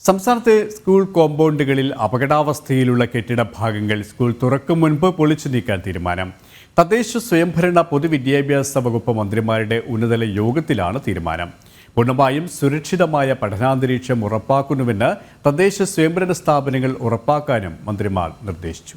സംസ്ഥാനത്തെ സ്കൂൾ കോമ്പൗണ്ടുകളിൽ അപകടാവസ്ഥയിലുള്ള കെട്ടിട ഭാഗങ്ങൾ സ്കൂൾ തുറക്കും മുൻപ് പൊളിച്ചു നീക്കാൻ തീരുമാനം. തദ്ദേശ സ്വയംഭരണ പൊതുവിദ്യാഭ്യാസ വകുപ്പ് മന്ത്രിമാരുടെ ഉന്നതതല യോഗത്തിലാണ് തീരുമാനം. പൂർണ്ണമായും സുരക്ഷിതമായ പഠനാന്തരീക്ഷം ഉറപ്പാക്കുന്നുവെന്ന് തദ്ദേശ സ്വയംഭരണ സ്ഥാപനങ്ങൾ ഉറപ്പാക്കാനും മന്ത്രിമാർ നിർദ്ദേശിച്ചു.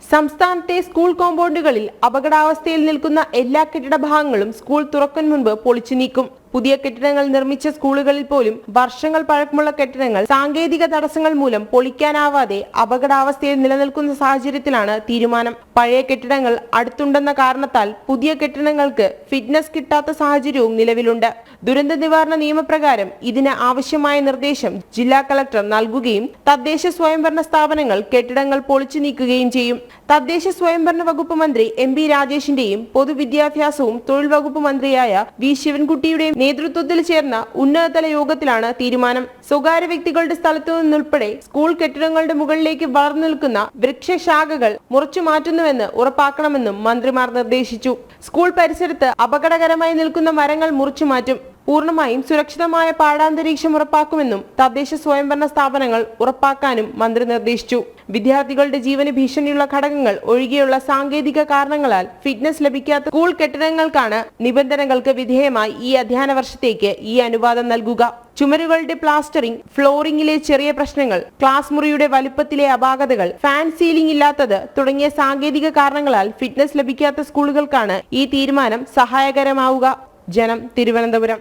സംസ്ഥാനത്തെ സ്കൂൾ കോമ്പൗണ്ടുകളിൽ അപകടാവസ്ഥയിൽ നിൽക്കുന്ന എല്ലാ കെട്ടിട ഭാഗങ്ങളും സ്കൂൾ തുറക്കും മുൻപ് പൊളിച്ചു നീക്കും. പുതിയ കെട്ടിടങ്ങൾ നിർമ്മിച്ച സ്കൂളുകളിൽ പോലും വർഷങ്ങൾ പഴക്കമുള്ള കെട്ടിടങ്ങൾ സാങ്കേതിക തടസ്സങ്ങൾ മൂലം പൊളിക്കാനാവാതെ അപകടാവസ്ഥയിൽ നിലനിൽക്കുന്ന സാഹചര്യത്തിലാണ് തീരുമാനം. പഴയ കെട്ടിടങ്ങൾ അടുത്തുണ്ടെന്ന കാരണത്താൽ പുതിയ കെട്ടിടങ്ങൾക്ക് ഫിറ്റ്നസ് കിട്ടാത്ത സാഹചര്യവും നിലവിലുണ്ട്. ദുരന്ത നിവാരണ നിയമപ്രകാരം ഇതിന് ആവശ്യമായ നിർദ്ദേശം ജില്ലാ കളക്ടർ നൽകുകയും തദ്ദേശ സ്വയംഭരണ സ്ഥാപനങ്ങൾ കെട്ടിടങ്ങൾ പൊളിച്ചു നീക്കുകയും ചെയ്യും. തദ്ദേശ സ്വയംഭരണ വകുപ്പ് മന്ത്രി എം.പി. രാജേഷിന്റെയും പൊതുവിദ്യാഭ്യാസവും തൊഴിൽ വകുപ്പ് മന്ത്രിയായ വി. ശിവൻകുട്ടിയുടെയും നേതൃത്വത്തിൽ ചേർന്ന ഉന്നതതല യോഗത്തിലാണ് തീരുമാനം. സ്വകാര്യ വ്യക്തികളുടെ സ്ഥലത്തു നിന്നുൾപ്പെടെ സ്കൂൾ കെട്ടിടങ്ങളുടെ മുകളിലേക്ക് വളർന്നു നിൽക്കുന്ന വൃക്ഷശാഖകൾ മുറിച്ചു മാറ്റുന്നുവെന്ന് ഉറപ്പാക്കണമെന്നും മന്ത്രിമാർ നിർദ്ദേശിച്ചു. സ്കൂൾ പരിസരത്ത് അപകടകരമായി നിൽക്കുന്ന മരങ്ങൾ മുറിച്ചു മാറ്റും. പൂർണ്ണമായും സുരക്ഷിതമായ പാഠാന്തരീക്ഷം ഉറപ്പാക്കുമെന്നും തദ്ദേശ സ്വയംഭരണ സ്ഥാപനങ്ങൾ ഉറപ്പാക്കാനും മന്ത്രി നിർദ്ദേശിച്ചു. വിദ്യാർത്ഥികളുടെ ജീവന് ഭീഷണിയുള്ള ഘടകങ്ങൾ ഒഴികെയുള്ള സാങ്കേതിക കാരണങ്ങളാൽ ഫിറ്റ്നസ് ലഭിക്കാത്ത സ്കൂൾ കെട്ടിടങ്ങൾക്കാണ് നിബന്ധനകൾക്ക് വിധേയമായി ഈ അധ്യയന വർഷത്തേക്ക് ഈ അനുവാദം നൽകുക. ചുമരുകളുടെ പ്ലാസ്റ്ററിംഗ്, ഫ്ലോറിംഗിലെ ചെറിയ പ്രശ്നങ്ങൾ, ക്ലാസ് മുറിയുടെ വലുപ്പത്തിലെ അപാകതകൾ, ഫാൻ സീലിംഗ് ഇല്ലാത്തത് തുടങ്ങിയ സാങ്കേതിക കാരണങ്ങളാൽ ഫിറ്റ്നസ് ലഭിക്കാത്ത സ്കൂളുകൾക്കാണ് ഈ തീരുമാനം സഹായകരമാവുക. ജനം, തിരുവനന്തപുരം.